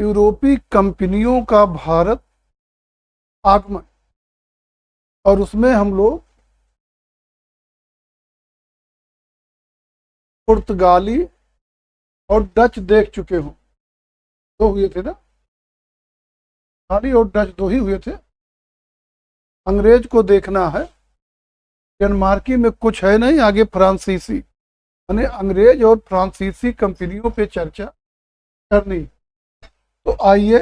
यूरोपीय कंपनियों का भारत आगमन, और उसमें हम लोग पुर्तगाली और डच देख चुके हों। दो हुए थे ना, पुर्तगाली और डच दो ही हुए थे। अंग्रेज को देखना है। डेनमार्की में कुछ है नहीं, आगे फ्रांसीसी, यानी अंग्रेज और फ्रांसीसी कंपनियों पे चर्चा करनी। तो आइए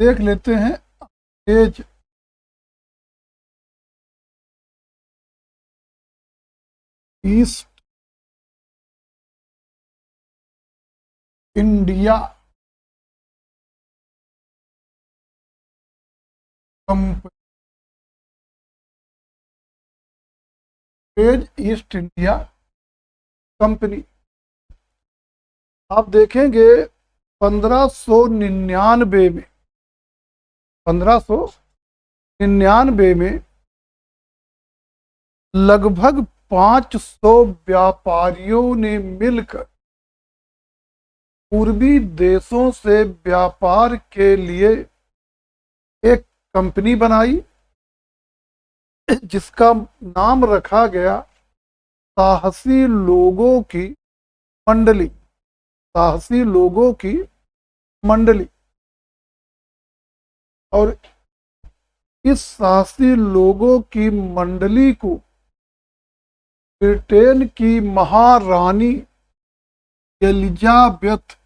देख लेते हैं अंग्रेज ईस्ट इंडिया कंपनी, अंग्रेज ईस्ट इंडिया कंपनी। आप देखेंगे 1599 में 1599 में लगभग 500 व्यापारियों ने मिलकर पूर्वी देशों से व्यापार के लिए एक कंपनी बनाई, जिसका नाम रखा गया साहसी लोगों की मंडली। साहसी लोगों की मंडली। और इस साहसी लोगों की मंडली को ब्रिटेन की महारानी एलिजाबेथ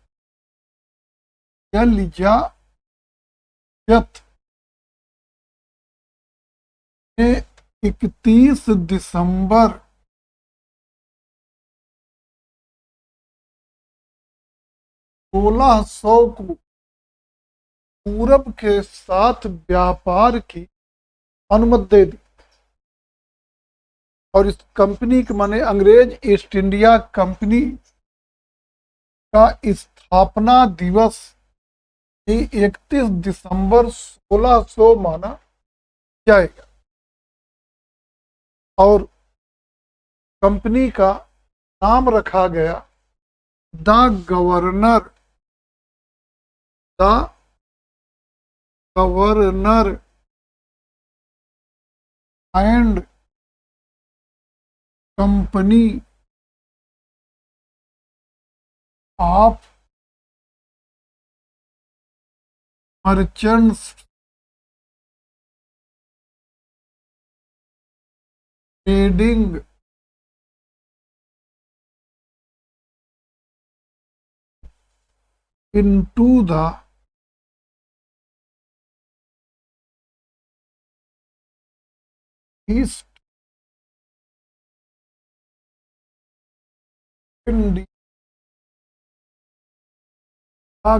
ने 31 दिसंबर 1600 को पूरब के साथ व्यापार की अनुमति दे दी। और इस कंपनी के माने अंग्रेज ईस्ट इंडिया कंपनी का स्थापना दिवस ही 31 दिसंबर 1600 माना जाएगा। और कंपनी का नाम रखा गया the governor and company of merchants trading into the East India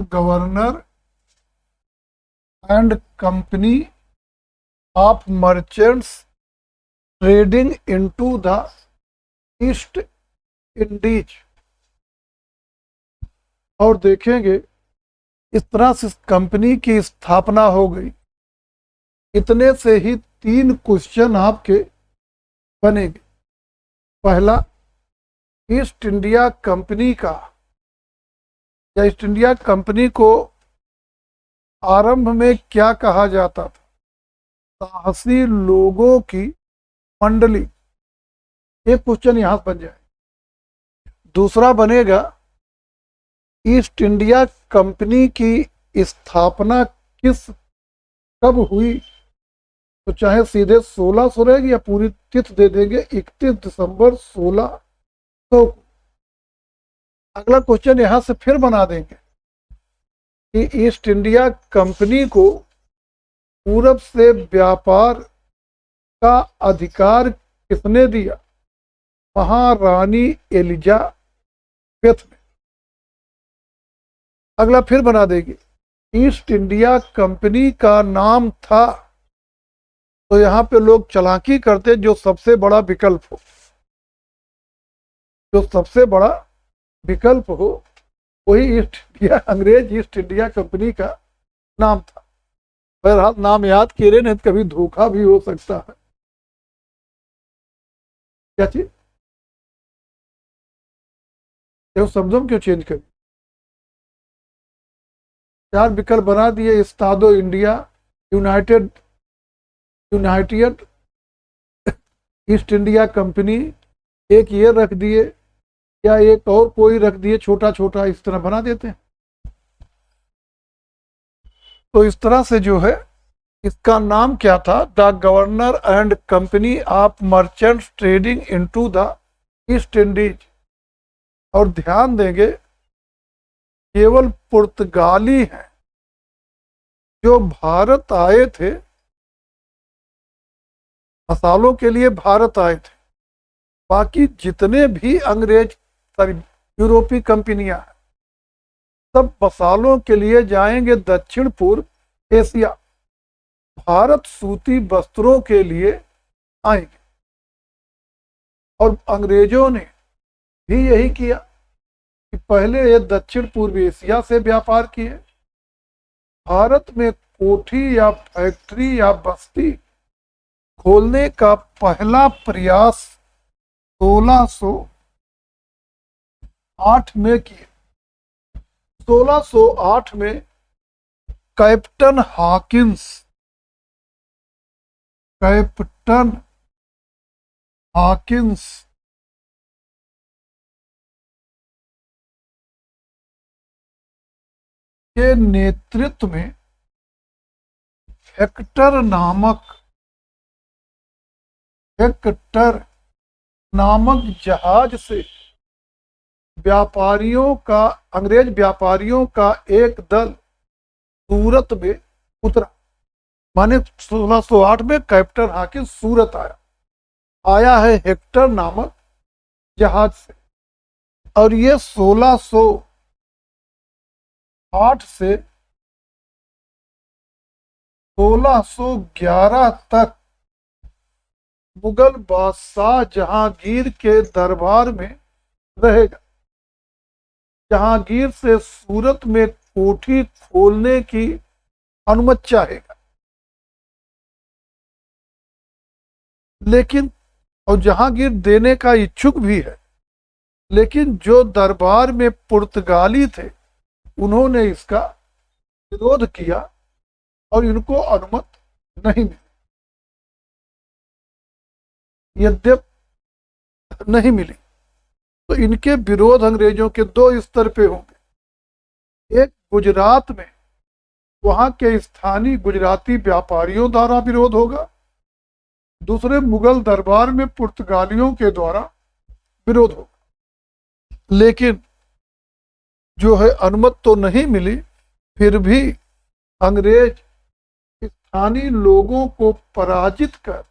Governor and Company of Merchants Trading into the East Indies। और देखेंगे इस तरह से कंपनी की स्थापना हो गई। इतने से ही 3 क्वेश्चन आपके बनेंगे। पहला, ईस्ट इंडिया कंपनी का या ईस्ट इंडिया कंपनी को आरंभ में क्या कहा जाता था? साहसी लोगों की मंडली। एक क्वेश्चन यहां बन जाए। दूसरा बनेगा, ईस्ट इंडिया कंपनी की स्थापना कब हुई? तो चाहे सीधे 1600 रहेगी या पूरी तिथि दे देंगे 31 दिसंबर 1600। अगला क्वेश्चन यहां से फिर बना देंगे कि ईस्ट इंडिया कंपनी को पूरब से व्यापार का अधिकार किसने दिया? महारानी एलिजाबेथ ने। अगला फिर बना देंगे, ईस्ट इंडिया कंपनी का नाम था। तो यहां पे लोग चालाकी करते, जो सबसे बड़ा विकल्प हो, जो सबसे बड़ा विकल्प हो वही ईस्ट इंडिया, अंग्रेज ईस्ट इंडिया कंपनी का नाम था। बहरहाल नाम याद किए रहे, नहीं तो कभी धोखा भी हो सकता है। क्या चीज? शब्दों क्यों चेंज करें? चार विकल्प बना दिए, इस्तादो India, United United east India company, एक ये रख दिए, या एक और कोई रख दिए छोटा छोटा, इस तरह बना देते हैं। तो इस तरह से जो है, इसका नाम क्या था, the governor and company of merchants trading into the east Indies. और ध्यान देंगे, केवल पुर्तगाली हैं जो भारत आए थे, मसालों के लिए भारत आए थे। बाकी जितने भी अंग्रेज, सॉरी, यूरोपीय कंपनियां हैं, सब मसालों के लिए जाएंगे दक्षिण पूर्व एशिया। भारत सूती वस्त्रों के लिए आएंगे। और अंग्रेजों ने भी यही किया कि पहले ये दक्षिण पूर्व एशिया से व्यापार किए। भारत में कोठी या फैक्ट्री या बस्ती खोलने का पहला प्रयास 1608 में किए। 1608 में कैप्टन हॉकिंस के नेतृत्व में हेक्टर नामक जहाज से अंग्रेज व्यापारियों का एक दल सूरत में उतरा। माने 1608 में कैप्टन हॉकिंस सूरत आया है हेक्टर नामक जहाज से। और ये 1608 से 1611 तक मुगल बादशाह जहांगीर के दरबार में रहेगा। जहांगीर से सूरत में कोठी खोलने की अनुमति चाहेगा, लेकिन और जहांगीर देने का इच्छुक भी है, लेकिन जो दरबार में पुर्तगाली थे उन्होंने इसका विरोध किया और इनको अनुमति नहीं मिली। यद्यप नहीं मिली तो इनके विरोध अंग्रेजों के दो स्तर पे होंगे। एक गुजरात में वहां के स्थानीय गुजराती व्यापारियों द्वारा विरोध होगा, दूसरे मुगल दरबार में पुर्तगालियों के द्वारा विरोध होगा। लेकिन जो है अनुमति तो नहीं मिली, फिर भी अंग्रेज स्थानीय लोगों को पराजित कर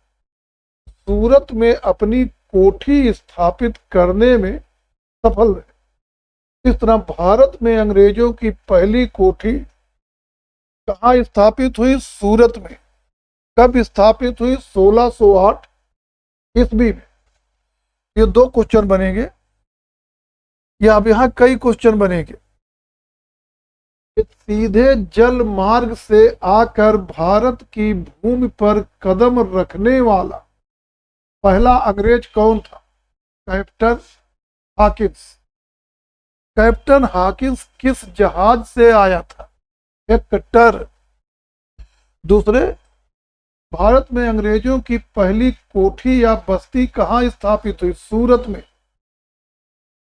सूरत में अपनी कोठी स्थापित करने में सफल रहे। इस तरह भारत में अंग्रेजों की पहली कोठी कहाँ स्थापित हुई? सूरत में। कब स्थापित हुई? 1608 ईस्वी में। ये दो क्वेश्चन बनेंगे, या अब यहाँ कई क्वेश्चन बनेंगे। सीधे जल मार्ग से आकर भारत की भूमि पर कदम रखने वाला पहला अंग्रेज कौन था? Captain Hawkins. कैप्टन हॉकिंस किस जहाज से आया था? हेक्टर। दूसरे, भारत में अंग्रेजों की पहली कोठी या बस्ती कहाँ स्थापित हुई? सूरत में।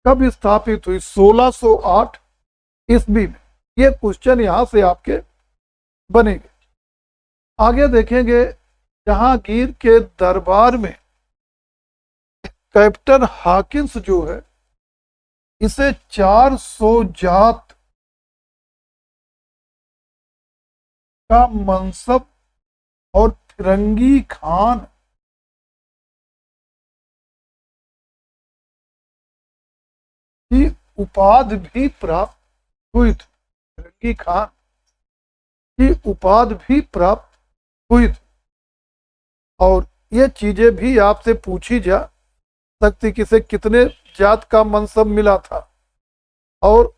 कब स्थापित हुई? 1608 ईस्वी में। ये क्वेश्चन यहां से आपके बनेंगे। आगे देखेंगे, जहांगीर के दरबार में कैप्टन हॉकिंस जो है, इसे 400 जात का मनसब और फिरंगी खान की उपाधि भी प्राप्त हुई थी। फिरंगी खान की उपाधि भी प्राप्त हुई थी। और ये चीजें भी आपसे पूछी जा सकती, किसे कितने जात का मनसब मिला था, और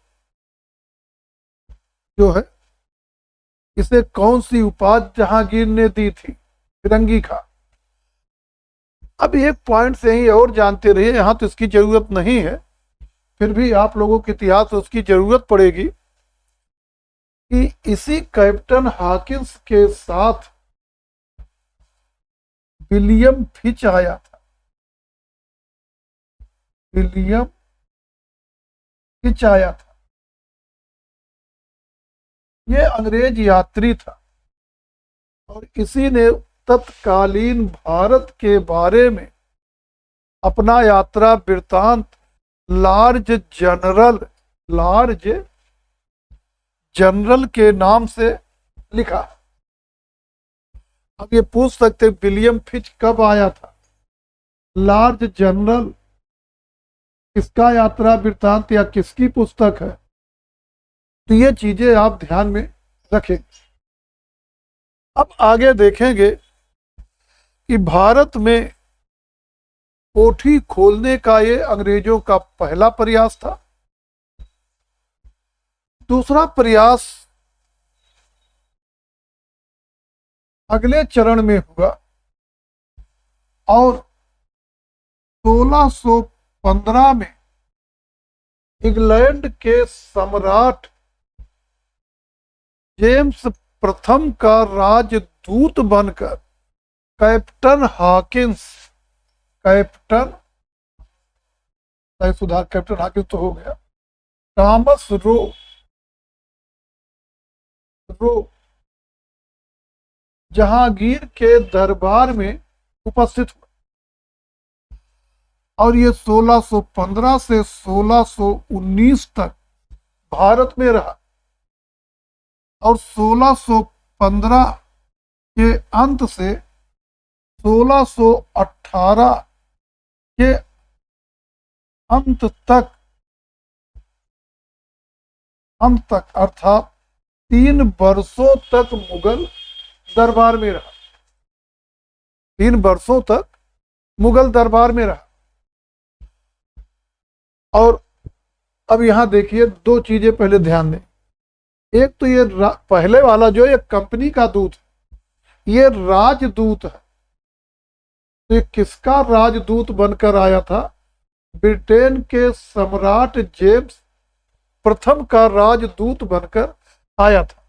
जो है इसे कौन सी उपाधि जहांगीर ने दी थी? फिरंगी खान। अब एक पॉइंट से ही और जानते रहिए, यहां तो इसकी जरूरत नहीं है, फिर भी आप लोगों के इतिहास में उसकी जरूरत पड़ेगी। कि इसी कैप्टन हॉकिंस के साथ विलियम फिच आया था। विलियम फिच आया था, ये अंग्रेज यात्री था और इसी ने तत्कालीन भारत के बारे में अपना यात्रा वृत्तांत लार्ज जनरल के नाम से लिखा। अब ये पूछ सकते विलियम फिच कब आया था? लार्ज जनरल किसका यात्रा वृत्तांत या किसकी पुस्तक है? तो ये चीजें आप ध्यान में रखें। अब आगे देखेंगे कि भारत में कोठी खोलने का ये अंग्रेजों का पहला प्रयास था। दूसरा प्रयास अगले चरण में हुआ और 1615 में इंग्लैंड के सम्राट जेम्स प्रथम का राजदूत बनकर कैप्टन हॉकिंस कैप्टन हॉकिंस तो हो गया, थॉमस रो जहांगीर के दरबार में उपस्थित हुआ और ये 1615 से 1619 तक भारत में रहा और 1615 के अंत से 1618 के अंत तक अर्थात 3 वर्षों तक मुगल दरबार में रहा। 3 वर्षों तक मुगल दरबार में रहा। और अब यहां देखिए, 2 चीजें पहले ध्यान दें। एक तो ये पहले वाला जो ये कंपनी का दूत है, ये राजदूत है। तो ये किसका राजदूत बनकर आया था? ब्रिटेन के सम्राट जेम्स प्रथम का राजदूत बनकर आया था।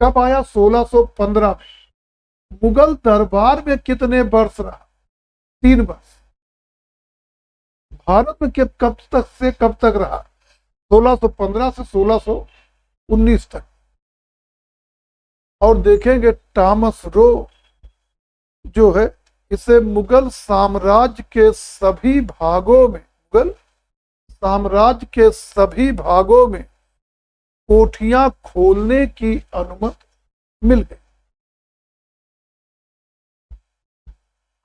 कब आया? 1615 में। मुगल दरबार में कितने वर्ष रहा? 3 वर्ष। भारत में कब तक से कब तक रहा? 1615 से 1619 तक। और देखेंगे थॉमस रो जो है, इसे मुगल साम्राज्य के सभी भागों में कोठियां खोलने की अनुमति मिल गई।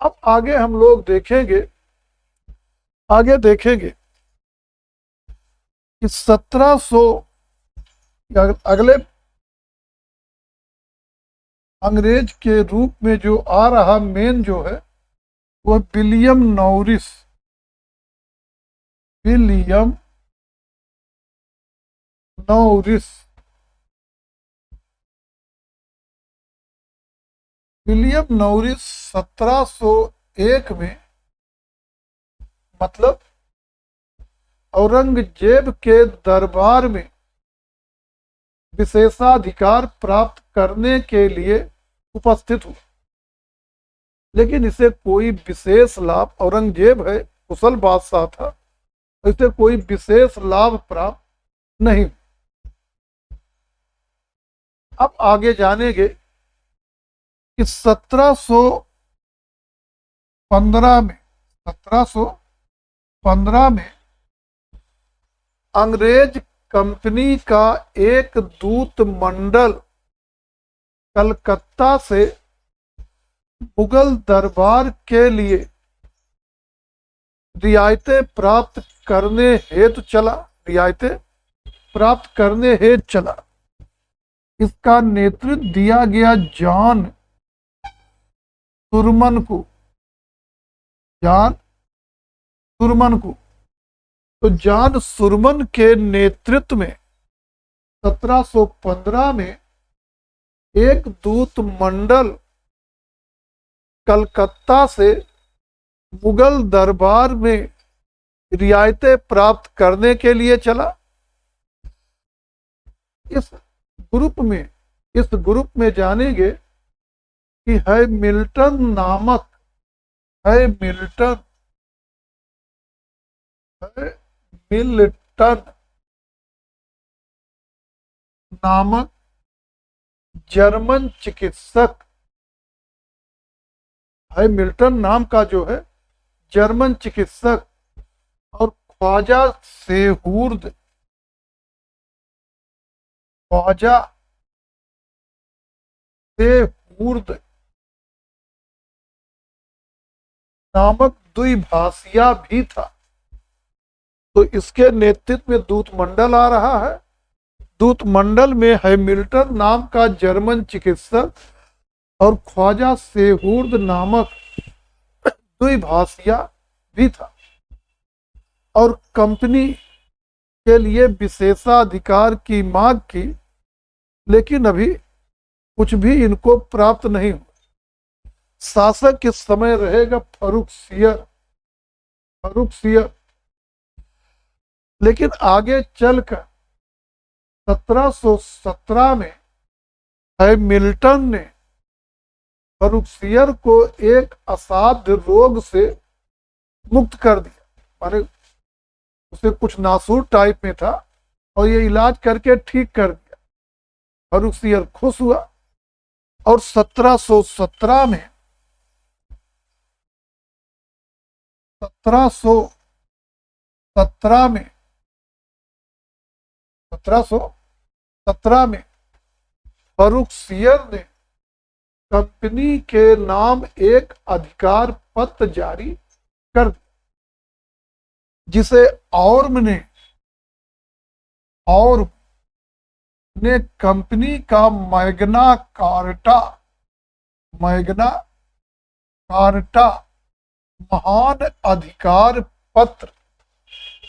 अब आगे हम लोग देखेंगे कि 1700 अगले अंग्रेज के रूप में जो आ रहा मेन जो है वह विलियम नॉरिस विलियम नॉरिस 1701 में, मतलब औरंगजेब के दरबार में विशेषाधिकार प्राप्त करने के लिए उपस्थित हुआ। लेकिन इसे कोई विशेष लाभ, औरंगजेब है, कुशल बादशाह था, इसे कोई विशेष लाभ प्राप्त नहीं। अब आगे जानेंगे कि 1715 में अंग्रेज कंपनी का एक दूत मंडल कलकत्ता से मुगल दरबार के लिए रियायतें प्राप्त करने हेतु चला। इसका नेतृत्व दिया गया जॉन सुरमन को। तो जॉन सुरमन के नेतृत्व में 1715 में एक दूत मंडल कलकत्ता से मुगल दरबार में रियायतें प्राप्त करने के लिए चला। इस ग्रुप में, इस ग्रुप में जानेंगे कि हैमिल्टन नामक, हैमिल्टन, हैमिल्टन नामक जर्मन चिकित्सक, हैमिल्टन नाम का जो है जर्मन चिकित्सक, और ख्वाजा सेहूर्द, ख्वाजा सेहूर्द नामक द्विभाषिया भी था। तो इसके नेतृत्व में दूत मंडल आ रहा है। दूत मंडल में हैमिल्टन नाम का जर्मन चिकित्सक और ख्वाजा सेहूर्द नामक द्विभाषिया भी था, और कंपनी के लिए विशेषाधिकार की मांग की, लेकिन अभी कुछ भी इनको प्राप्त नहीं हुआ। शासक इस समय रहेगा फर्रुखसियर, फर्रुखसियर। लेकिन आगे चलकर 1717 में हैमिल्टन ने फर्रुखसियर को एक असाध्य रोग से मुक्त कर दिया, माने उसे कुछ नासूर टाइप में था और ये इलाज करके ठीक कर दिया। फर्रुखसियर खुश हुआ और 1717 में 1717 में 1717 में फर्रुखसियर ने कंपनी के नाम एक अधिकार पत्र जारी कर दिया, जिसे और ने कंपनी का मैग्ना कार्टा, मैग्ना कार्टा महान अधिकार पत्र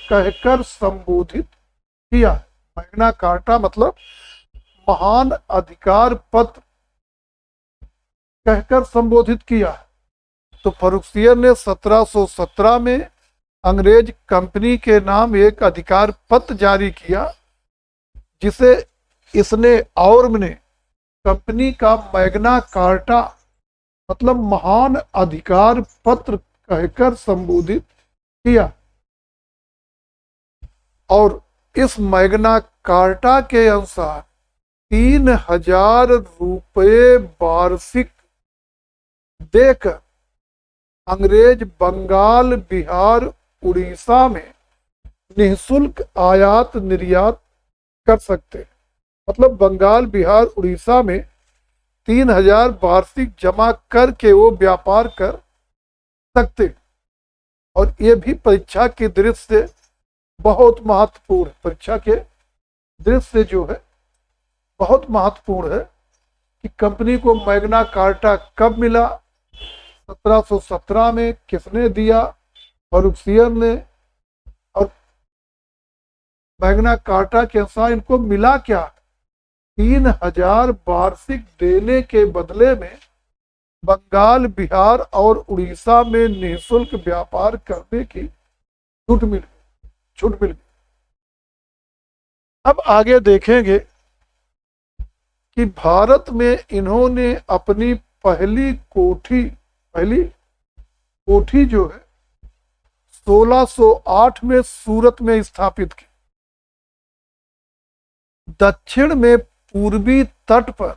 कहकर संबोधित किया। मैग्ना कार्टा मतलब महान अधिकार पत्र कहकर संबोधित किया। तो फर्रुखसियर ने 1717 में अंग्रेज कंपनी के नाम एक अधिकार पत्र जारी किया, जिसे इसने और ने कंपनी का मैग्ना कार्टा मतलब महान अधिकार पत्र कहकर संबोधित किया। और इस मैग्ना कार्टा के अनुसार 3000 रुपये वार्षिक देकर अंग्रेज बंगाल, बिहार, उड़ीसा में निःशुल्क आयात निर्यात कर सकते। मतलब बंगाल, बिहार, उड़ीसा में 3000 वार्षिक जमा करके वो व्यापार कर सकते। और ये भी परीक्षा की दृष्टि से बहुत महत्वपूर्ण, परीक्षा के दृष्टि से जो है बहुत महत्वपूर्ण है कि कंपनी को मैग्ना कार्टा कब मिला, 1717 में किसने दिया, फर्रुखसियर ने। और मैग्ना कार्टा के अनुसार इनको मिला क्या, 3000 वार्षिक देने के बदले में बंगाल, बिहार और उड़ीसा में निःशुल्क व्यापार करने की छूट मिल गई। अब आगे देखेंगे कि भारत में इन्होंने अपनी पहली कोठी जो है 1608 में सूरत में स्थापित की। दक्षिण में पूर्वी तट पर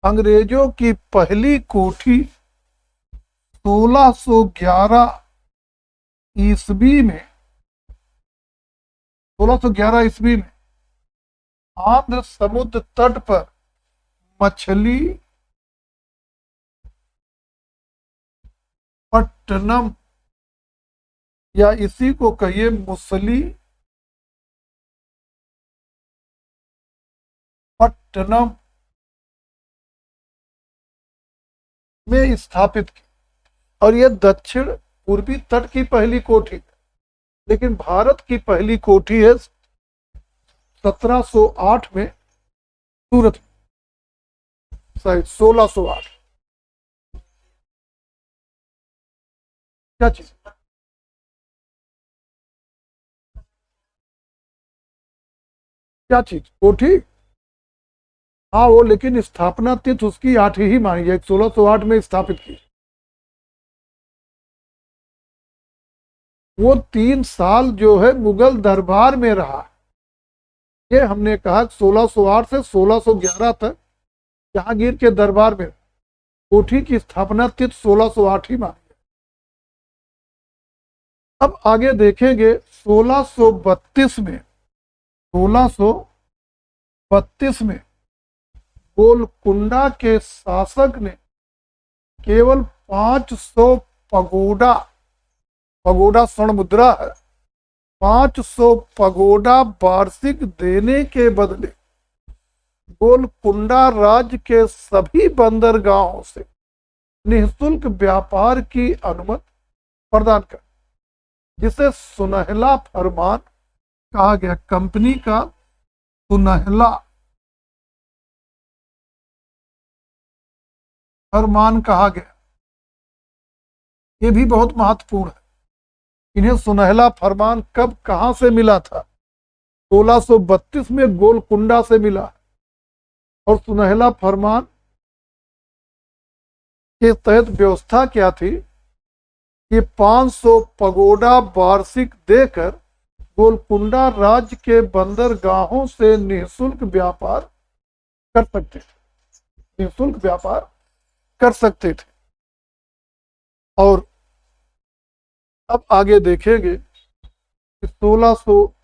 अंग्रेजों की पहली कोठी 1611 ईस्वी में 1611 ईस्वी में आंध्र समुद्र तट पर मछली पट्टनम, या इसी को कहिए मुसली पट्टनम में स्थापित की। और यह दक्षिण पूर्वी तट की पहली कोठी, लेकिन भारत की पहली कोठी है 1708 में सूरत में, शायद 1608। क्या चीज, क्या चीज, कोठी? हाँ वो, लेकिन स्थापना तिथि उसकी 8 ही मानी जाए, 1608 में स्थापित की। वो 3 साल जो है मुगल दरबार में रहा। ये हमने कहा 1608 से 1611 तक जहांगीर के दरबार में। कोठी की स्थापना तिथि 1608 ही मानी। अब आगे देखेंगे 1632 में, 1632 में गोलकुंडा के शासक ने केवल 500 पगोडा, पगोडा स्वर्ण मुद्रा है, 500 पगोडा वार्षिक देने के बदले गोलकुंडा राज्य के सभी बंदरगाहों से निःशुल्क व्यापार की अनुमति प्रदान कर, जिसे सुनहला फरमान कहा गया। कंपनी का सुनहला फरमान कहा गया। ये भी बहुत महत्वपूर्ण है। इन्हें सुनहला फरमान कब कहां से मिला था? 1632 में गोलकुंडा से मिला। और सुनहला फरमान के तहत व्यवस्था क्या थी कि 500 पगोडा वार्षिक देकर गोलकुंडा राज्य के बंदरगाहों से निःशुल्क व्यापार कर सकते थे, निःशुल्क व्यापार कर सकते थे। और अब आगे देखेंगे कि 1600,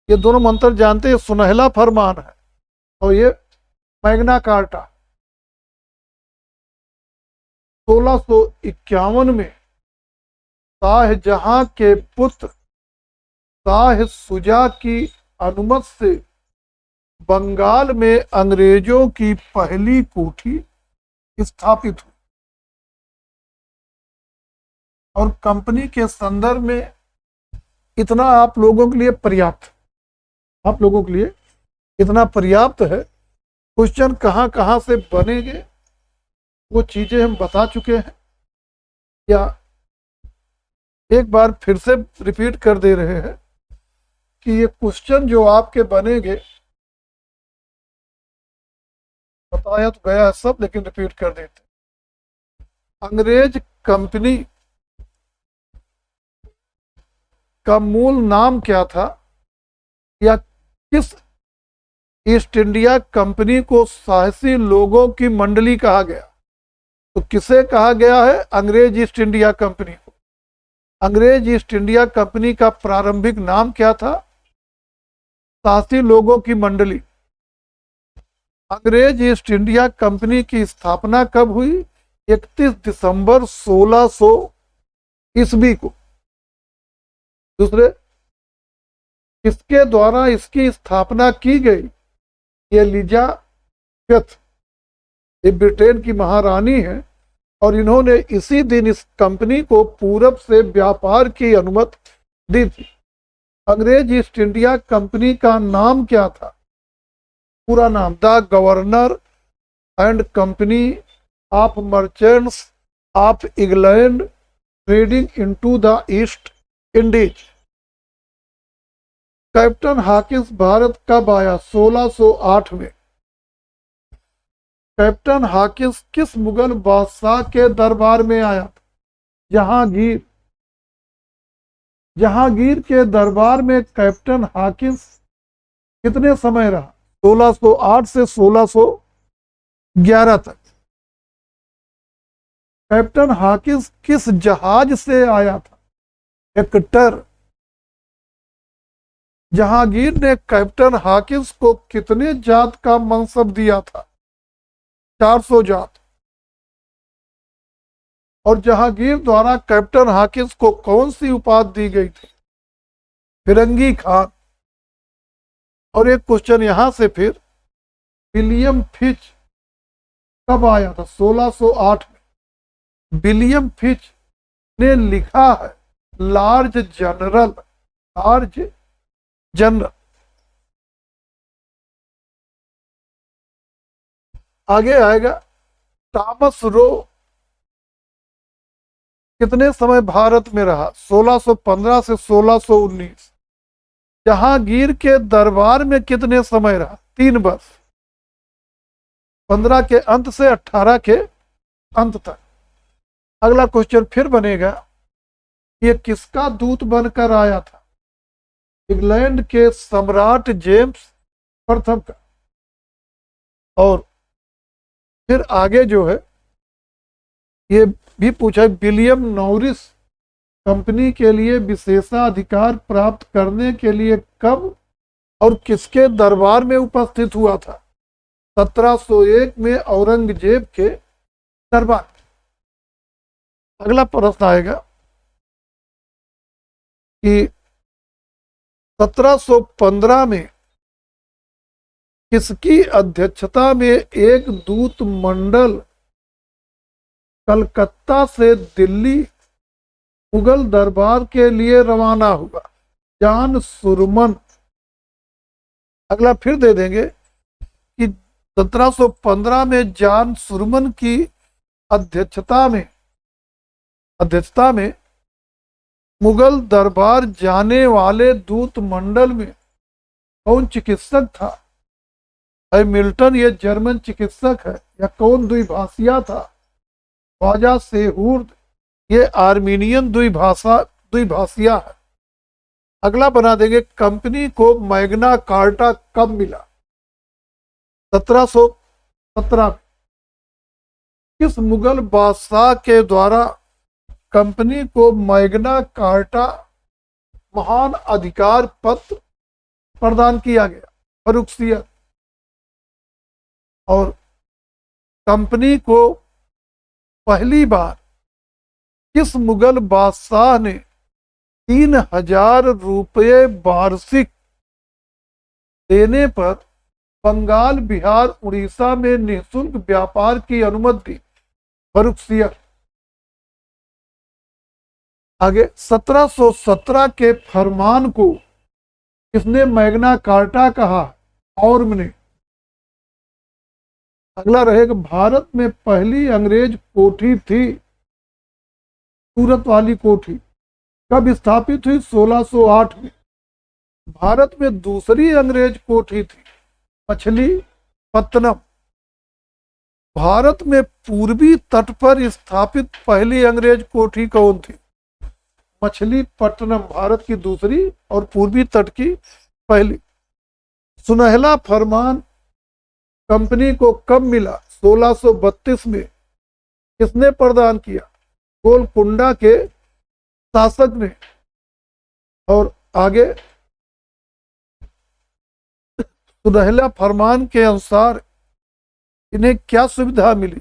ये दोनों मंत्र जानते हैं, सुनहला फरमान है और ये मैग्ना कार्टा। 1651 में शाहजहां के पुत्र शाह शुजा की अनुमति से बंगाल में अंग्रेजों की पहली कोठी स्थापित हुई। और कंपनी के संदर्भ में इतना आप लोगों के लिए पर्याप्त, आप लोगों के लिए इतना पर्याप्त है। क्वेश्चन कहाँ कहाँ से बनेंगे वो चीजें हम बता चुके हैं, या एक बार फिर से रिपीट कर दे रहे हैं कि ये क्वेश्चन जो आपके बनेंगे, बताया तो गया है सब, लेकिन रिपीट कर देते। अंग्रेज कंपनी का मूल नाम क्या था, या किस ईस्ट इंडिया कंपनी को साहसी लोगों की मंडली कहा गया? तो किसे कहा गया है? अंग्रेज ईस्ट इंडिया कंपनी को। अंग्रेज ईस्ट इंडिया कंपनी का प्रारंभिक नाम क्या था? साहसी लोगों की मंडली। अंग्रेज ईस्ट इंडिया कंपनी की स्थापना कब हुई? 31 दिसंबर 1600 ईस्वी को। दूसरे, किसके द्वारा इसकी स्थापना की गई? एलिजाबेथ, ये ब्रिटेन की महारानी है, और इन्होंने इसी दिन इस कंपनी को पूरब से व्यापार की अनुमति दी थी। अंग्रेज ईस्ट इंडिया कंपनी का नाम क्या था? पूरा नाम, the governor and company of merchants of England trading into the east Indies. Captain Hawkins Bharat कब आया? 1608 में। कैप्टन हॉकिंस किस मुगल बादशाह के दरबार में आया था? जहांगीर। जहांगीर के दरबार में कैप्टन हॉकिंस कितने समय रहा? 1608 से 1611 तक। कैप्टन हॉकिंस किस जहाज से आया था? हेक्टर। जहांगीर ने कैप्टन हॉकिंस को कितने जात का मनसब दिया था? 400 जात। और जहांगीर द्वारा कैप्टन हॉकिंस को कौन सी उपाधि दी गई थी? फिरंगी खान। और एक क्वेश्चन यहां से फिर, विलियम फिच कब आया था? 1608 में। विलियम फिच ने लिखा है लार्ज जनरल, लार्ज जनरल। आगे आएगा थॉमस रो कितने समय भारत में रहा? 1615 से 1619। जहांगीर के दरबार में कितने समय रहा? 3 वर्ष। 15 के अंत से 18 के अंत तक। अगला क्वेश्चन फिर बनेगा, ये किसका दूत बनकर आया था? इंग्लैंड के सम्राट जेम्स प्रथम का। और फिर आगे जो है ये भी पूछा, विलियम नॉरिस कंपनी के लिए विशेषाधिकार प्राप्त करने के लिए कब और किसके दरबार में उपस्थित हुआ था? 1701 में औरंगजेब के दरबार। अगला प्रश्न आएगा कि 1715 में किसकी अध्यक्षता में एक दूत मंडल कलकत्ता से दिल्ली मुगल दरबार के लिए रवाना हुआ? John Surman. अगला फिर दे देंगे कि 1715 में जॉन सुरमन की अध्यक्षता में मुगल दरबार जाने वाले दूत मंडल में कौन चिकित्सक था? हैमिल्टन ये जर्मन चिकित्सक है, या कौन द्विभाषिया था? ख्वाजा सेहूर्द ये आर्मीनियन द्विभाषिया है। अगला बना देंगे, कंपनी को मैग्ना कार्टा कब मिला? 1717 में। किस मुगल बादशाह के द्वारा कंपनी को मैग्ना कार्टा महान अधिकार पत्र प्रदान किया गया? फर्रुखसियत। और कंपनी को पहली बार किस मुगल बादशाह ने 3000 रुपये वार्षिक देने पर बंगाल, बिहार, उड़ीसा में निःशुल्क व्यापार की अनुमति दी? फर्रुखसियत। आगे 1717 के फरमान को किसने मैग्ना कार्टा कहा? ऑर्म ने। अगला रहेगा, भारत में पहली अंग्रेज कोठी थी, सूरत वाली कोठी, कब स्थापित हुई? 1608 में। भारत में दूसरी अंग्रेज कोठी थी, मछलीपट्टनम। भारत में पूर्वी तट पर स्थापित पहली अंग्रेज कोठी कौन थी? मछलीपट्टनम, भारत की दूसरी और पूर्वी तट की पहली। सुनहला फरमान कंपनी को कब मिला? 1632 में। किसने प्रदान किया? गोलकुंडा के शासक ने। और आगे, सुनहला फरमान के अनुसार इन्हें क्या सुविधा मिली?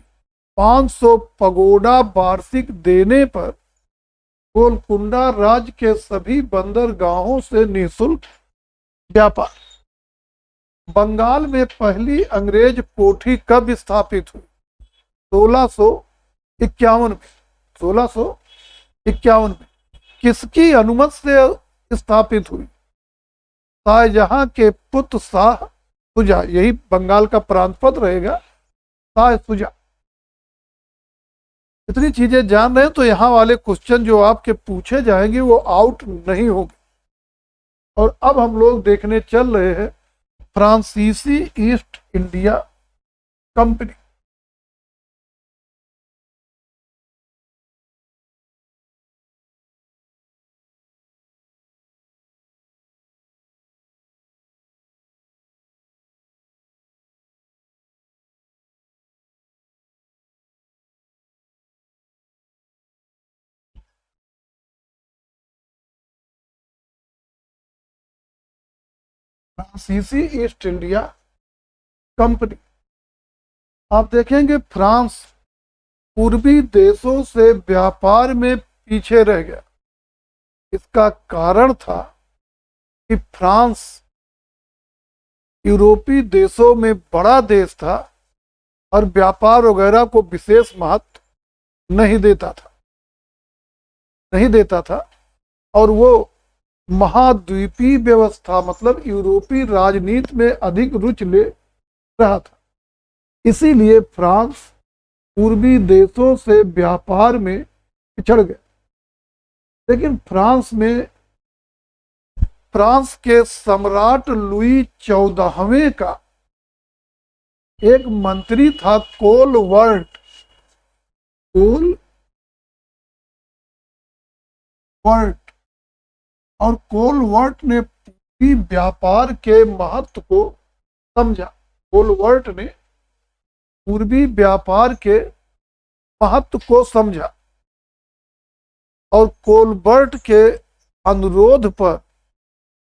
500 पगोडा वार्षिक देने पर गोलकुंडा राज्य के सभी बंदरगाहों से निःशुल्क व्यापार। बंगाल में पहली अंग्रेज कोठी कब स्थापित हुई? 1651 में। 1651 में। किसकी अनुमति से स्थापित हुई? शाहजहां के पुत्र शाह सुजा, यही बंगाल का प्रांत पद रहेगा, शाह सुजा। इतनी चीजें जान रहे हैं तो यहाँ वाले क्वेश्चन जो आपके पूछे जाएंगे वो आउट नहीं होंगे। और अब हम लोग देखने चल रहे हैं फ्रांसीसी ईस्ट इंडिया कंपनी। फ्रांसीसी ईस्ट इंडिया कंपनी, आप देखेंगे फ्रांस पूर्वी देशों से व्यापार में पीछे रह गया। इसका कारण था कि फ्रांस यूरोपीय देशों में बड़ा देश था और व्यापार वगैरह को विशेष महत्व नहीं देता था और वो महाद्वीपीय व्यवस्था मतलब यूरोपीय राजनीति में अधिक रुचि ले रहा था। इसीलिए फ्रांस पूर्वी देशों से व्यापार में पिछड़ गया। लेकिन फ्रांस के सम्राट लुई 14वें का एक मंत्री था कोलवर्ट। कोलवर्ट। और कोलवर्ट ने पूरी व्यापार के महत्व को समझा। कोलवर्ट ने पूर्वी व्यापार के महत्व को समझा और कोलबर्ट के अनुरोध पर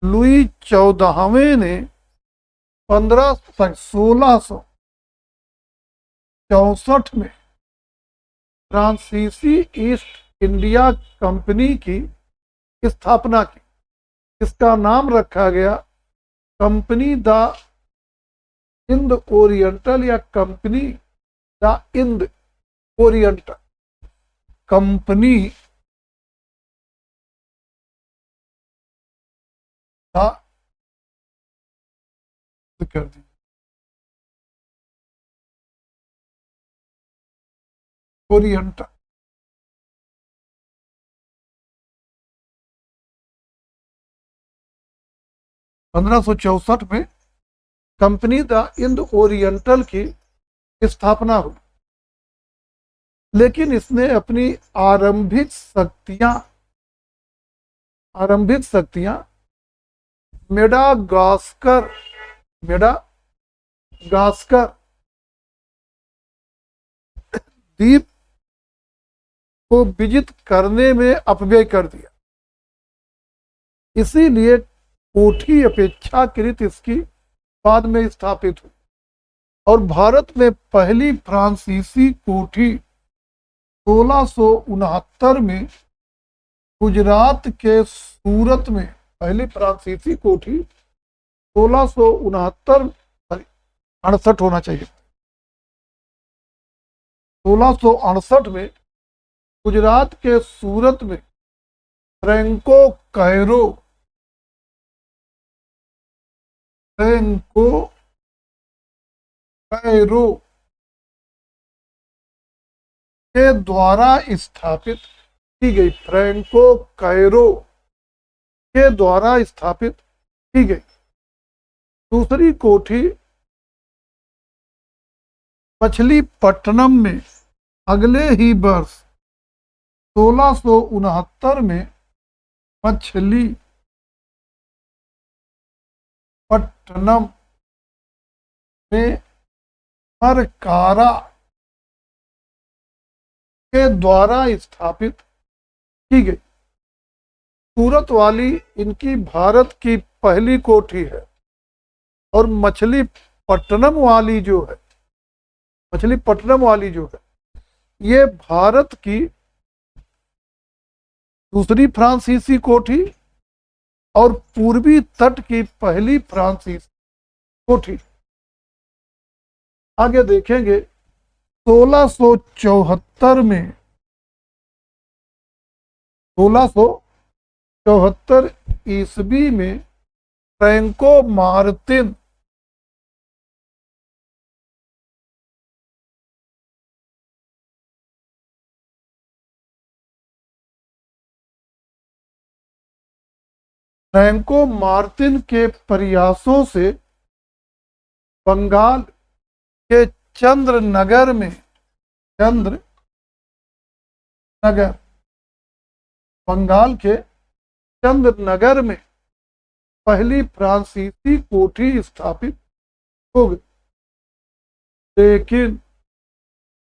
लुई 14वें ने 1664 में फ्रांसीसी ईस्ट इंडिया कंपनी की स्थापना की। इसका नाम रखा गया कंपनी द इंद ओरिएंटल या कंपनी द इंद ओरिएंटल। कंपनी द कर दी ओरिएंटल। (1564) में कंपनी द इंद ओरिएंटल की स्थापना हुई, लेकिन इसने अपनी आरंभिक शक्तियां मेडागास्कर द्वीप को विजित करने में अपव्यय कर दिया। इसीलिए कोठी अपेक्षाकृत इसकी बाद में स्थापित हुई और भारत में पहली फ्रांसीसी कोठी 1669 में गुजरात के सूरत में। पहली फ्रांसीसी कोठी 1669 68 होना चाहिए, 1668 में गुजरात के सूरत में फ्रैंको कैरो के द्वारा स्थापित की गई। फ्रैंको कैरो के द्वारा स्थापित की गई। दूसरी कोठी मछलीपट्टनम में अगले ही वर्ष 1669 में मछलीपट्टनम में मरकारा के द्वारा स्थापित की गई। सूरत वाली इनकी भारत की पहली कोठी है और मछलीपट्टनम वाली जो है ये भारत की दूसरी फ्रांसीसी कोठी और पूर्वी तट की पहली फ्रांसीसी कोठी। आगे देखेंगे 1674 में 1674 ईस्वी में फ्रैंको मार्तिन के प्रयासों से बंगाल के चंद्रनगर में पहली फ्रांसीसी कोठी स्थापित हो गई। लेकिन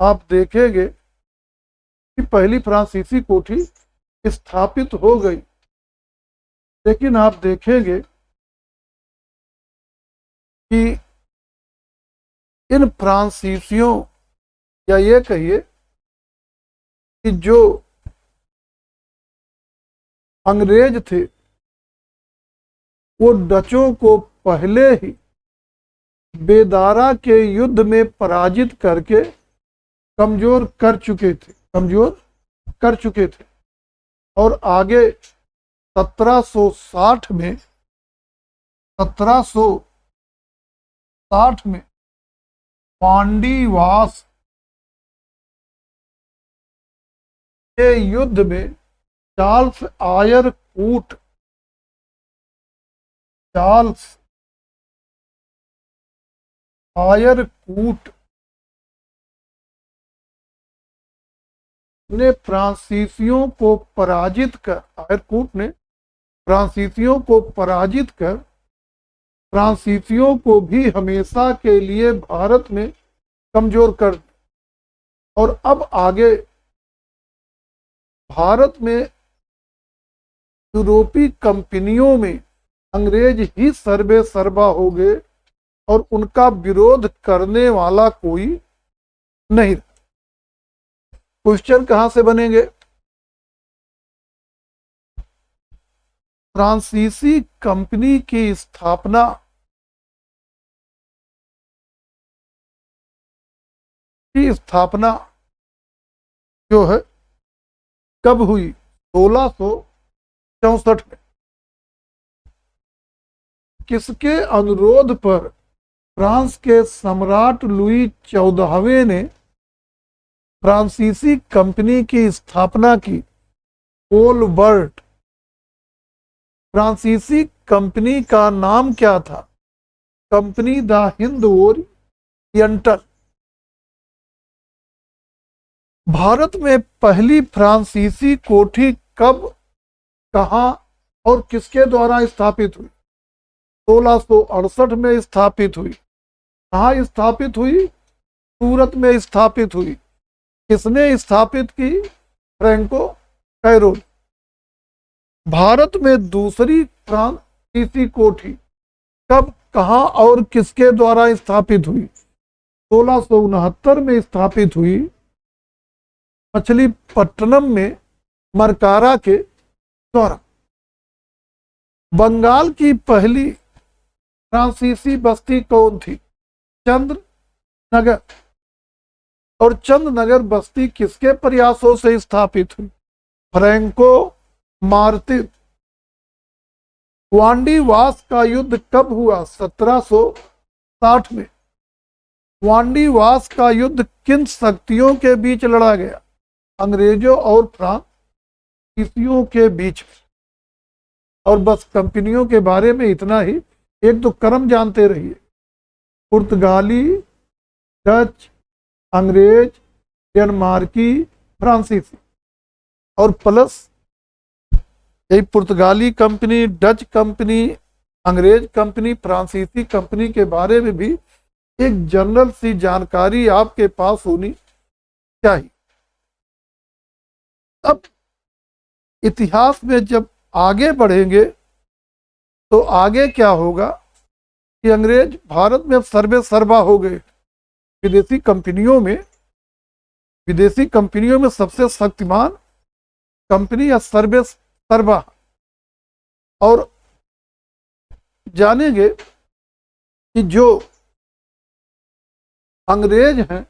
आप देखेंगे कि पहली फ्रांसीसी कोठी स्थापित हो गई, लेकिन आप देखेंगे कि इन फ्रांसीसियों या ये कहिए कि जो अंग्रेज थे वो डचों को पहले ही बेदारा के युद्ध में पराजित करके कमजोर कर चुके थे और आगे 1760 में पांडीवास के युद्ध में चार्ल्स आयरकूट ने फ्रांसीसियों को पराजित कर आयरकूट ने फ्रांसीसियों को पराजित कर फ्रांसीसियों को भी हमेशा के लिए भारत में कमजोर कर दिया। और अब आगे भारत में यूरोपीय कंपनियों में अंग्रेज ही सर्वे सर्वा हो गए और उनका विरोध करने वाला कोई नहीं। क्वेश्चन कहां से बनेंगे? फ्रांसीसी कंपनी की स्थापना जो है कब हुई? 1664 में। किसके अनुरोध पर फ्रांस के सम्राट लुई 14वें ने फ्रांसीसी कंपनी की स्थापना की? कोलबर्ट। फ्रांसीसी कंपनी का नाम क्या था? Company the Hind oriental. Bharat में पहली फ्रांसीसी कोठी कब, कहां और किसके द्वारा स्थापित हुई? 1668 में स्थापित हुई। कहां स्थापित हुई? सूरत में स्थापित हुई। किसने स्थापित की? Franco carol. भारत में दूसरी फ्रांसीसी कोठी कब, कहां और किसके द्वारा स्थापित हुई? 1669 में स्थापित हुई। मछलीपट्टनम में मरकारा के द्वारा। बंगाल की पहली फ्रांसीसी बस्ती कौन थी? चंद्रनगर। और चंद्रनगर बस्ती किसके प्रयासों से स्थापित हुई? Franco Martin. वांडीवास का युद्ध कब हुआ? 1760 में। वांडीवास का युद्ध किन शक्तियों के बीच लड़ा गया? अंग्रेजों और फ्रांसीसियों के बीच। और बस कंपनियों के बारे में इतना ही। एक तो क्रम जानते रहिए, पुर्तगाली, डच, अंग्रेज, डेनमार्की, फ्रांसीसी। और प्लस यही पुर्तगाली कंपनी, डच कंपनी, अंग्रेज कंपनी, फ्रांसीसी कंपनी के बारे में भी एक जनरल सी जानकारी आपके पास होनी चाहिए। अब इतिहास में जब आगे बढ़ेंगे तो आगे क्या होगा कि अंग्रेज भारत में सर्वे सर्वा हो गए। विदेशी कंपनियों में सबसे शक्तिमान कंपनी या सर्वे सर्वा। और जानेंगे कि जो अंग्रेज हैं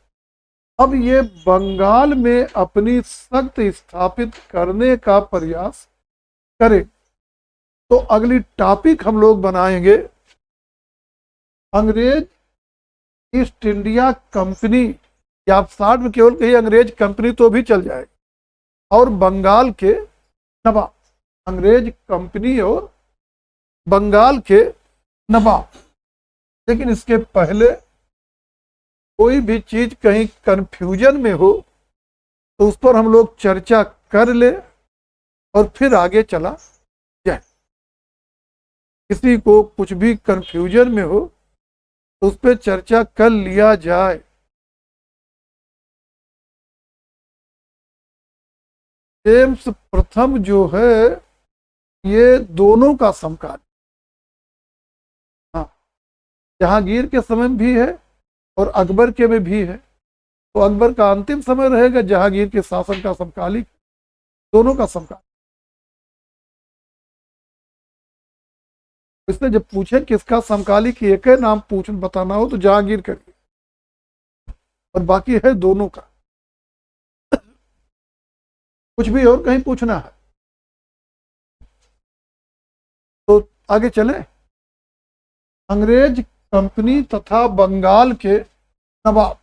अब ये बंगाल में अपनी शक्ति स्थापित करने का प्रयास करें। तो अगली टॉपिक हम लोग बनाएंगे अंग्रेज ईस्ट इंडिया कंपनी, या आप शॉर्ट में केवल कहिए अंग्रेज कंपनी तो भी चल जाएगा। और बंगाल के नवाब, अंग्रेज कंपनी और बंगाल के नवाब। लेकिन इसके पहले कोई भी चीज कहीं कंफ्यूजन में हो तो उस पर हम लोग चर्चा कर ले और फिर आगे चला जाए। किसी को कुछ भी कंफ्यूजन में हो तो उस पर चर्चा कर लिया जाए। जेम्स प्रथम जो है ये दोनों का समकालीन, हाँ, जहांगीर के समय में भी है और अकबर के में भी है। तो अकबर का अंतिम समय रहेगा, जहांगीर के शासन का समकालिक, दोनों का समकालिक। इसलिए जब पूछे किसका समकालिक एक है नाम पूछ बताना हो तो जहांगीर करिए, और बाकी है दोनों का। कुछ भी और कहीं पूछना है तो आगे चले। अंग्रेज कंपनी तथा बंगाल के नवाब।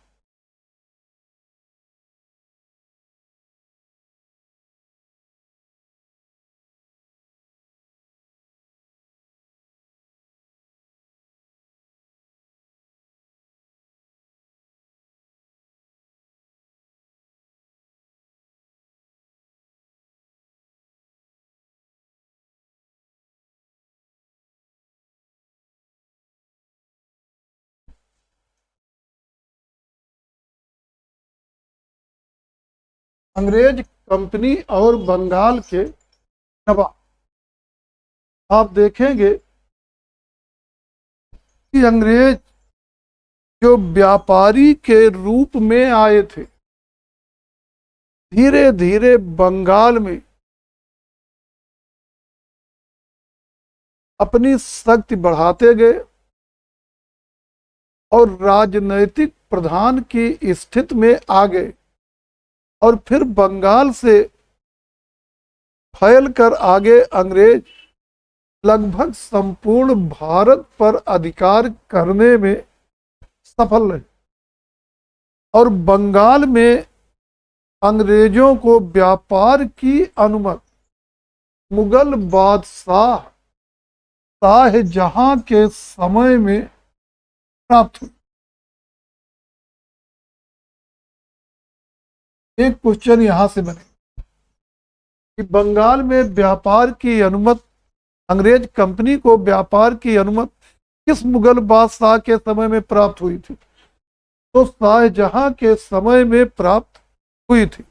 अंग्रेज कंपनी और बंगाल के नवाब, आप देखेंगे कि अंग्रेज जो व्यापारी के रूप में आए थे, धीरे धीरे बंगाल में अपनी शक्ति बढ़ाते गए और राजनैतिक प्रधान की स्थिति में आ गए, और फिर बंगाल से फैल कर आगे अंग्रेज लगभग संपूर्ण भारत पर अधिकार करने में सफल रहे, और बंगाल में अंग्रेजों को व्यापार की अनुमति मुगल बादशाह शाहजहां के समय में प्राप्त हुई। एक क्वेश्चन यहां से बने कि बंगाल में व्यापार की अनुमति, अंग्रेज कंपनी को व्यापार की अनुमति किस मुगल बादशाह के समय में प्राप्त हुई थी? तो शाहजहां के समय में प्राप्त हुई थी।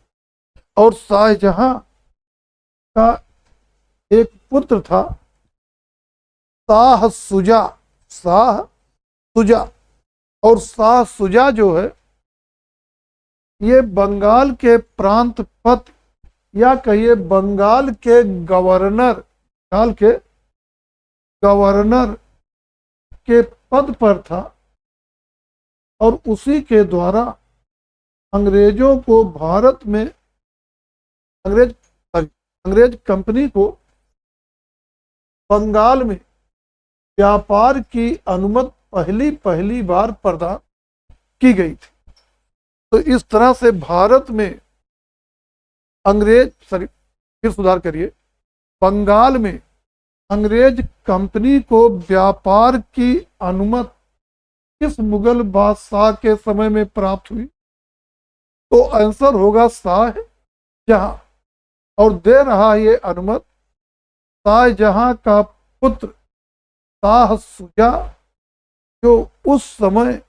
और शाहजहां का एक पुत्र था शाह सुजा, शाह सुजा, और शाह सुजा जो है ये बंगाल के प्रांत पद या कहिए बंगाल के गवर्नर के पद पर था, और उसी के द्वारा अंग्रेजों को भारत में अंग्रेज कंपनी को बंगाल में व्यापार की अनुमति पहली बार प्रदान की गई थी। तो इस तरह से भारत में बंगाल में अंग्रेज कंपनी को व्यापार की अनुमति किस मुगल बादशाह के समय में प्राप्त हुई? तो आंसर होगा शाहजहां, और दे रहा ये अनुमति शाहजहां का पुत्र शाह सुजा, जो उस समय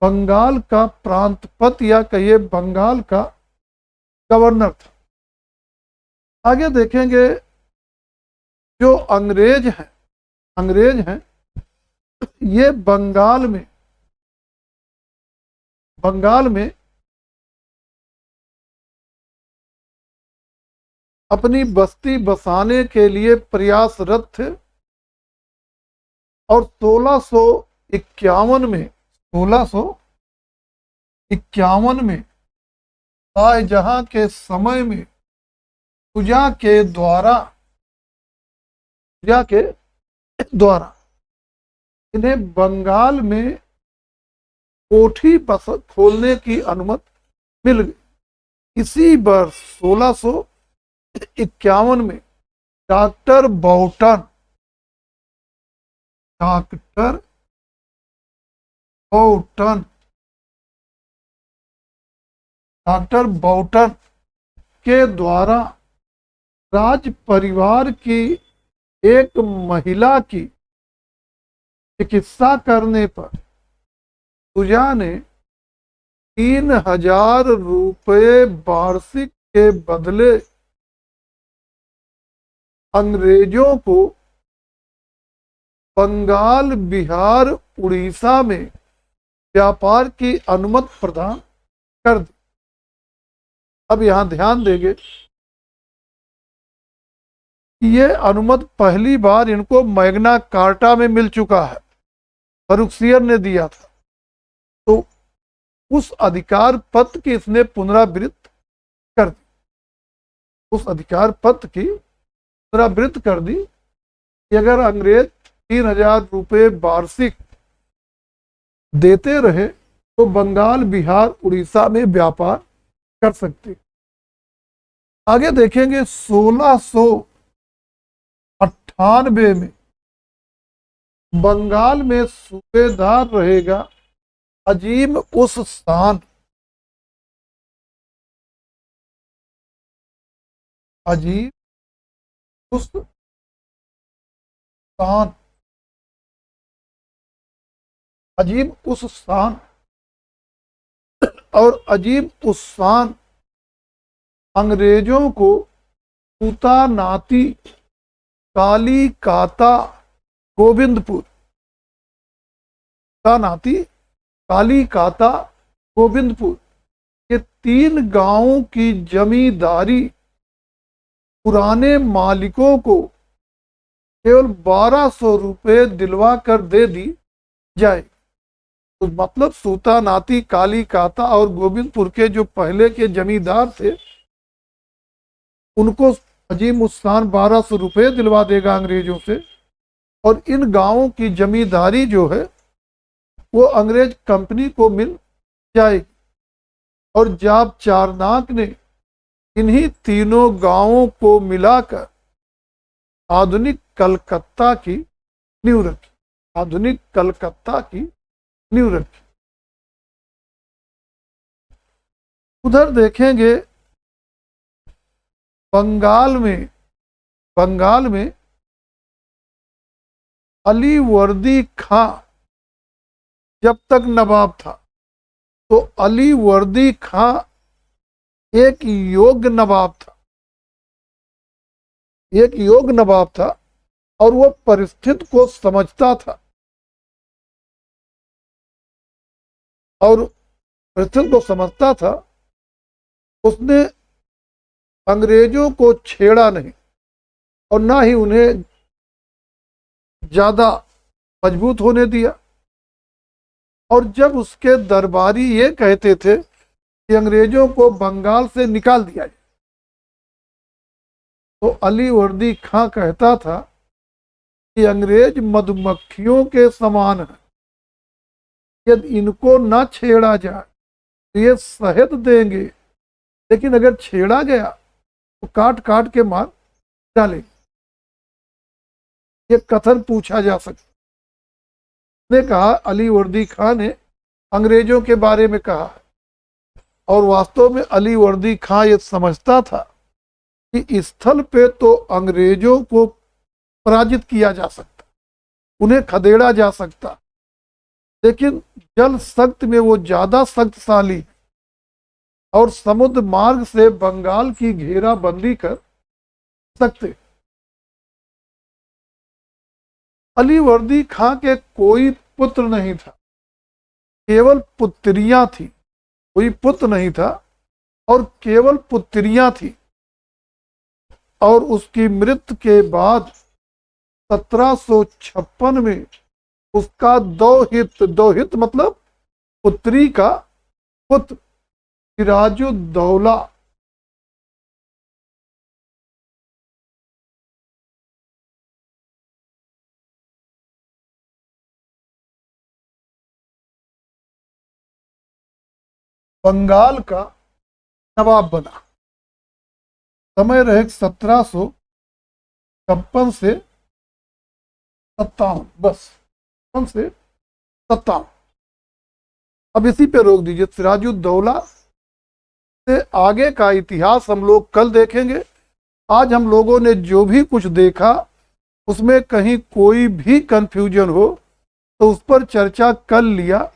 बंगाल का प्रांतपत या कहिए बंगाल का गवर्नर था। आगे देखेंगे जो अंग्रेज हैं ये बंगाल में अपनी बस्ती बसाने के लिए प्रयासरत थे, और 1651 में शाहजहां के समय में सुजा के द्वारा इन्हें बंगाल में कोठी खोलने की अनुमति मिल गई। इसी वर्ष 1651 में डॉक्टर बाउटन के द्वारा राज परिवार की एक महिला की चिकित्सा करने पर सुजा ने 3000 रुपये वार्षिक के बदले अंग्रेजों को बंगाल, बिहार, उड़ीसा में व्यापार की अनुमति प्रदान कर दी। अब यहां ध्यान देंगे कि ये अनुमति पहली बार इनको मैग्ना कार्टा में मिल चुका है, फर्रुखसियर ने दिया था। तो उस अधिकार पत्र की इसने पुनरावृत्ति कर दी, कि अगर अंग्रेज 3000 रुपये वार्षिक देते रहे तो बंगाल, बिहार, उड़ीसा में व्यापार कर सकते। आगे देखेंगे 1698 में बंगाल में सूबेदार रहेगा अजीम उस स्थान, और अजीम उस स्थान अंग्रेजों को सूता नाती, काली काता, गोविंदपुर, सूता नाती, काली काता, गोविंदपुर, ये 3 गांवों की जमींदारी पुराने मालिकों को केवल 1200 रुपये दिलवा कर दे दी जाए। तो मतलब सूता नाती, काली काता और गोविंदपुर के जो पहले के जमींदार थे, उनको अजीम उस्सान 1200 रुपये दिलवा देगा अंग्रेजों से, और इन गांवों की जमींदारी जो है वो अंग्रेज कंपनी को मिल जाएगी। और जाब चारनाक ने इन्हीं तीनों गांवों को मिलाकर आधुनिक कलकत्ता की नींव रखी, आधुनिक कलकत्ता की नींव रखी। उधर देखेंगे बंगाल में अली वर्दी खां जब तक नवाब था, तो अली वर्दी खां एक योग्य नवाब था, एक योग्य नवाब था, और वो परिस्थिति को समझता था, और परिस्थिति को समझता था। उसने अंग्रेजों को छेड़ा नहीं और ना ही उन्हें ज्यादा मजबूत होने दिया। और जब उसके दरबारी ये कहते थे कि अंग्रेजों को बंगाल से निकाल दिया जाए, तो अली वर्दी खां कहता था कि अंग्रेज मधुमक्खियों के समान है, यदि इनको ना छेड़ा जाए तो ये शहद देंगे, लेकिन अगर छेड़ा गया तो काट काट के मार डालेंगे। ये कथन पूछा जा सकता। ने कहा, अली वर्दी खां ने अंग्रेजों के बारे में कहा, और वास्तव में अली वर्दी खां ये समझता था कि स्थल पे तो अंग्रेजों को पराजित किया जा सकता, उन्हें खदेड़ा जा सकता, लेकिन जल सख्त में वो ज्यादा शक्तिशाली और समुद्र मार्ग से बंगाल की घेराबंदी कर सकते। अली वर्दी खां के कोई पुत्र नहीं था, केवल पुत्रियां थी। कोई पुत्र नहीं था और केवल पुत्रियां थी। और उसकी मृत्यु के बाद 1756 में उसका दोहित मतलब पुत्री का पुत्र सिराजुद्दौला बंगाल का नवाब बना। समय रहे 1756 से 57, बस 57 से 57। अब इसी पे रोक दीजिए। सिराजुद्दौला से आगे का इतिहास हम लोग कल देखेंगे। आज हम लोगों ने जो भी कुछ देखा उसमें कहीं कोई भी कंफ्यूजन हो तो उस पर चर्चा कर लिया